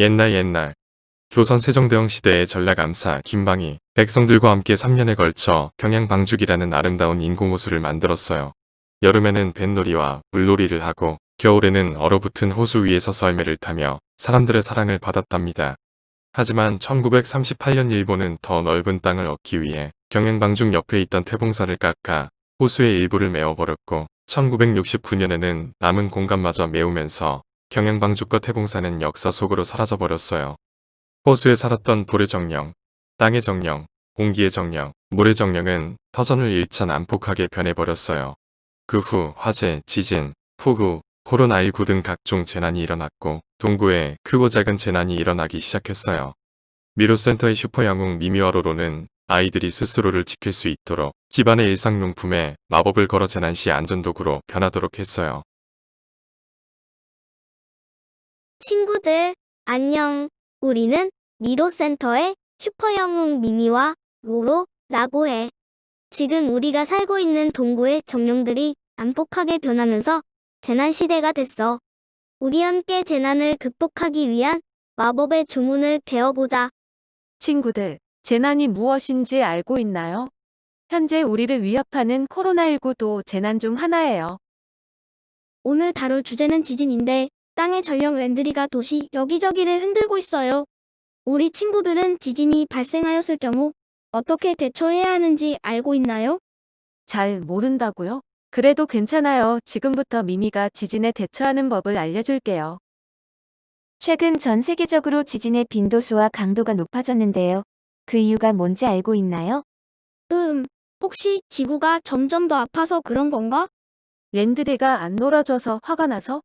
옛날 조선 세종대왕 시대의 전략암사 김방이 백성들과 함께 3년에 걸쳐 평양방죽이라는 아름다운 인공호수를 만들었어요. 여름에는 뱃놀이와 물놀이를 하고 겨울에는 얼어붙은 호수 위에서 썰매를 타며 사람들의 사랑을 받았답니다. 하지만 1938년 일본은 더 넓은 땅을 얻기 위해 평양방죽 옆에 있던 태봉산을 깎아 호수의 일부를 메워버렸고 1969년에는 남은 공간마저 메우면서 평양방죽과 태봉산은 역사 속으로 사라져버렸어요. 호수에 살았던 불의 정령, 땅의 정령, 공기의 정령, 물의 정령은 터전을 잃자 난폭하게 변해버렸어요. 그 후 화재, 지진, 폭우, 코로나19 등 각종 재난이 일어났고 동구에 크고 작은 재난이 일어나기 시작했어요. 미로센터의 슈퍼영웅 미미와 로로는 아이들이 스스로를 지킬 수 있도록 집안의 일상용품에 마법을 걸어 재난 시 안전도구로 변하도록 했어요. 친구들, 안녕. 우리는 미로센터의 슈퍼영웅 미미와 로로라고 해. 지금 우리가 살고 있는 동구의 정령들이 난폭하게 변하면서 재난시대가 됐어. 우리 함께 재난을 극복하기 위한 마법의 주문을 배워보자. 친구들, 재난이 무엇인지 알고 있나요? 현재 우리를 위협하는 코로나19도 재난 중 하나예요. 오늘 다룰 주제는 지진인데 땅의 전령 웬드리가 도시 여기저기를 흔들고 있어요. 우리 친구들은 지진이 발생하였을 경우 어떻게 대처해야 하는지 알고 있나요? 잘 모른다고요? 그래도 괜찮아요. 지금부터 미미가 지진에 대처하는 법을 알려줄게요. 최근 전 세계적으로 지진의 빈도수와 강도가 높아졌는데요. 그 이유가 뭔지 알고 있나요? 혹시 지구가 점점 더 아파서 그런 건가? 랜드리가 안 놀아줘서 화가 나서?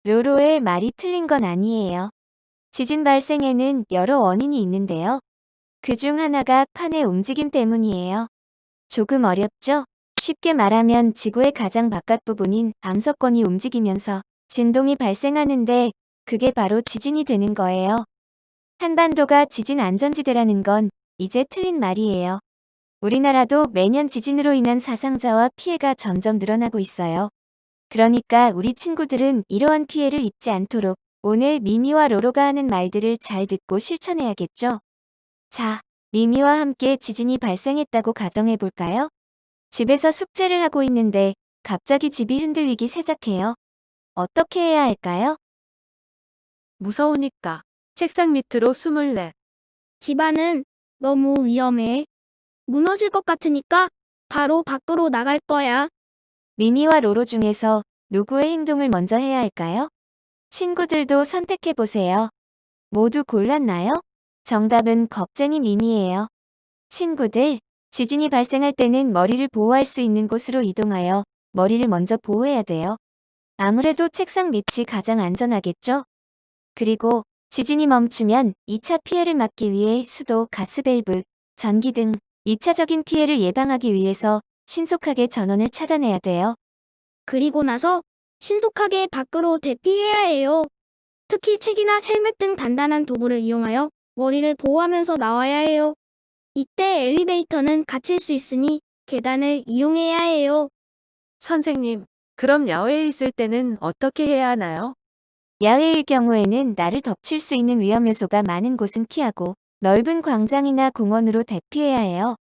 로로의 말이 틀린 건 아니에요. 지진 발생에는 여러 원인이 있는데요. 그 중 하나가 판의 움직임 때문이에요. 조금 어렵죠? 쉽게 말하면 지구의 가장 바깥 부분인 암석권이 움직이면서 진동이 발생하는데 그게 바로 지진이 되는 거예요. 한반도가 지진 안전지대라는 건 이제 틀린 말이에요. 우리나라도 매년 지진으로 인한 사상자와 피해가 점점 늘어나고 있어요. 그러니까 우리 친구들은 이러한 피해를 입지 않도록 오늘 미미와 로로가 하는 말들을 잘 듣고 실천해야겠죠? 자, 미미와 함께 지진이 발생했다고 가정해볼까요? 집에서 숙제를 하고 있는데 갑자기 집이 흔들리기 시작해요. 어떻게 해야 할까요? 무서우니까 책상 밑으로 숨을 내. 집안은 너무 위험해. 무너질 것 같으니까 바로 밖으로 나갈 거야. 미미와 로로 중에서 누구의 행동을 먼저 해야 할까요? 친구들도 선택해보세요. 모두 골랐나요? 정답은 겁쟁이 미미예요. 친구들, 지진이 발생할 때는 머리를 보호할 수 있는 곳으로 이동하여 머리를 먼저 보호해야 돼요. 아무래도 책상 밑이 가장 안전하겠죠? 그리고 지진이 멈추면 2차 피해를 막기 위해 수도, 가스밸브, 전기 등 2차적인 피해를 예방하기 위해서 신속하게 전원을 차단해야 돼요. 그리고 나서 신속하게 밖으로 대피해야 해요. 특히 책이나 헬멧 등 단단한 도구를 이용하여 머리를 보호하면서 나와야 해요. 이때 엘리베이터는 갇힐 수 있으니 계단을 이용해야 해요. 선생님, 그럼 야외에 있을 때는 어떻게 해야 하나요? 야외일 경우에는 나를 덮칠 수 있는 위험 요소가 많은 곳은 피하고 넓은 광장이나 공원으로 대피해야 해요.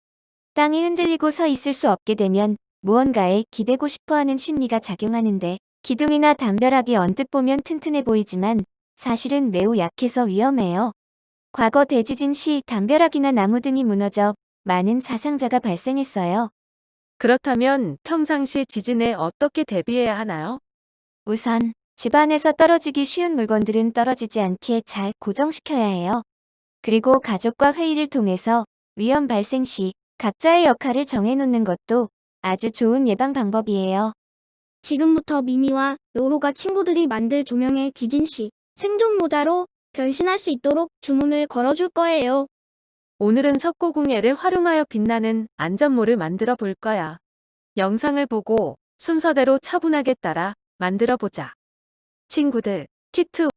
땅이 흔들리고 서 있을 수 없게 되면 무언가에 기대고 싶어하는 심리가 작용하는데 기둥이나 담벼락이 언뜻 보면 튼튼해 보이지만 사실은 매우 약해서 위험해요. 과거 대지진 시 담벼락이나 나무 등이 무너져 많은 사상자가 발생했어요. 그렇다면 평상시 지진에 어떻게 대비해야 하나요? 우선 집안에서 떨어지기 쉬운 물건들은 떨어지지 않게 잘 고정시켜야 해요. 그리고 가족과 회의를 통해서 위험 발생 시 각자의 역할을 정해놓는 것도 아주 좋은 예방 방법이에요. 지금부터 미미와 로로가 친구들이 만들 조명의 지진 시 생존 모자로 변신할 수 있도록 주문을 걸어줄 거예요. 오늘은 석고공예를 활용하여 빛나는 안전모를 만들어 볼 거야. 영상을 보고 순서대로 차분하게 따라 만들어 보자. 친구들, 키트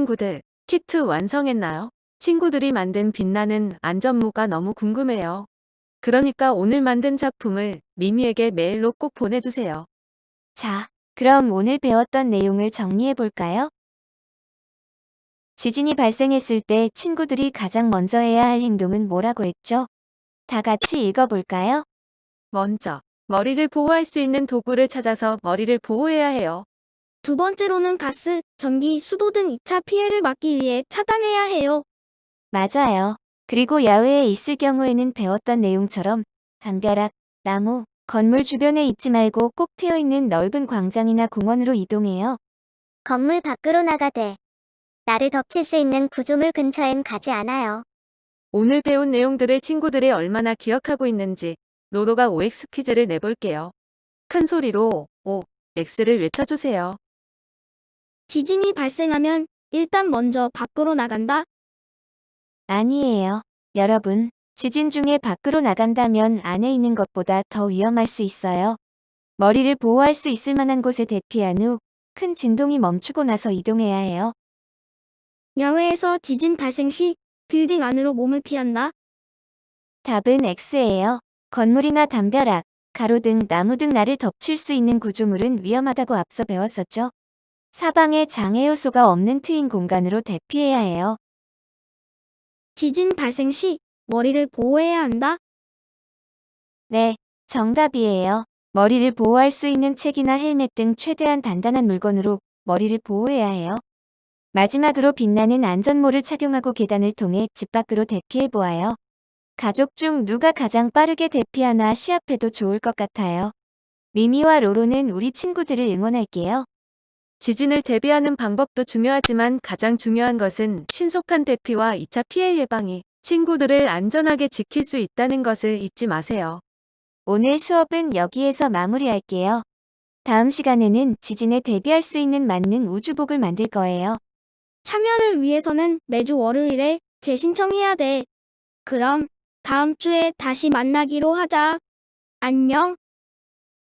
친구들, 키트 완성했나요? 친구들이 만든 빛나는 안전모가 너무 궁금해요. 그러니까 오늘 만든 작품을 미미에게 메일로 꼭 보내주세요. 자, 그럼 오늘 배웠던 내용을 정리해 볼까요? 지진이 발생했을 때 친구들이 가장 먼저 해야 할 행동은 뭐라고 했죠? 다 같이 읽어볼까요? 먼저, 머리를 보호할 수 있는 도구를 찾아서 머리를 보호해야 해요. 두 번째로는 가스, 전기, 수도 등 2차 피해를 막기 위해 차단해야 해요. 맞아요. 그리고 야외에 있을 경우에는 배웠던 내용처럼 담벼락, 나무, 건물 주변에 있지 말고 꼭 트여있는 넓은 광장이나 공원으로 이동해요. 건물 밖으로 나가되 나를 덮칠 수 있는 구조물 근처엔 가지 않아요. 오늘 배운 내용들을 친구들이 얼마나 기억하고 있는지 로로가 OX 퀴즈를 내볼게요. 큰 소리로 OX를 외쳐주세요. 지진이 발생하면 일단 먼저 밖으로 나간다. 아니에요. 여러분, 지진 중에 밖으로 나간다면 안에 있는 것보다 더 위험할 수 있어요. 머리를 보호할 수 있을 만한 곳에 대피한 후 큰 진동이 멈추고 나서 이동해야 해요. 야외에서 지진 발생 시 빌딩 안으로 몸을 피한다. 답은 X예요. 건물이나 담벼락, 가로등, 나무 등 나를 덮칠 수 있는 구조물은 위험하다고 앞서 배웠었죠. 사방에 장애 요소가 없는 트인 공간으로 대피해야 해요. 지진 발생 시 머리를 보호해야 한다. 네, 정답이에요. 머리를 보호할 수 있는 책이나 헬멧 등 최대한 단단한 물건으로 머리를 보호해야 해요. 마지막으로 빛나는 안전모를 착용하고 계단을 통해 집 밖으로 대피해 보아요. 가족 중 누가 가장 빠르게 대피하나 시합해도 좋을 것 같아요. 미미와 로로는 우리 친구들을 응원할게요. 지진을 대비하는 방법도 중요하지만 가장 중요한 것은 신속한 대피와 2차 피해 예방이 친구들을 안전하게 지킬 수 있다는 것을 잊지 마세요. 오늘 수업은 여기에서 마무리할게요. 다음 시간에는 지진에 대비할 수 있는 만능 우주복을 만들 거예요. 참여를 위해서는 매주 월요일에 재신청해야 돼. 그럼 다음 주에 다시 만나기로 하자. 안녕.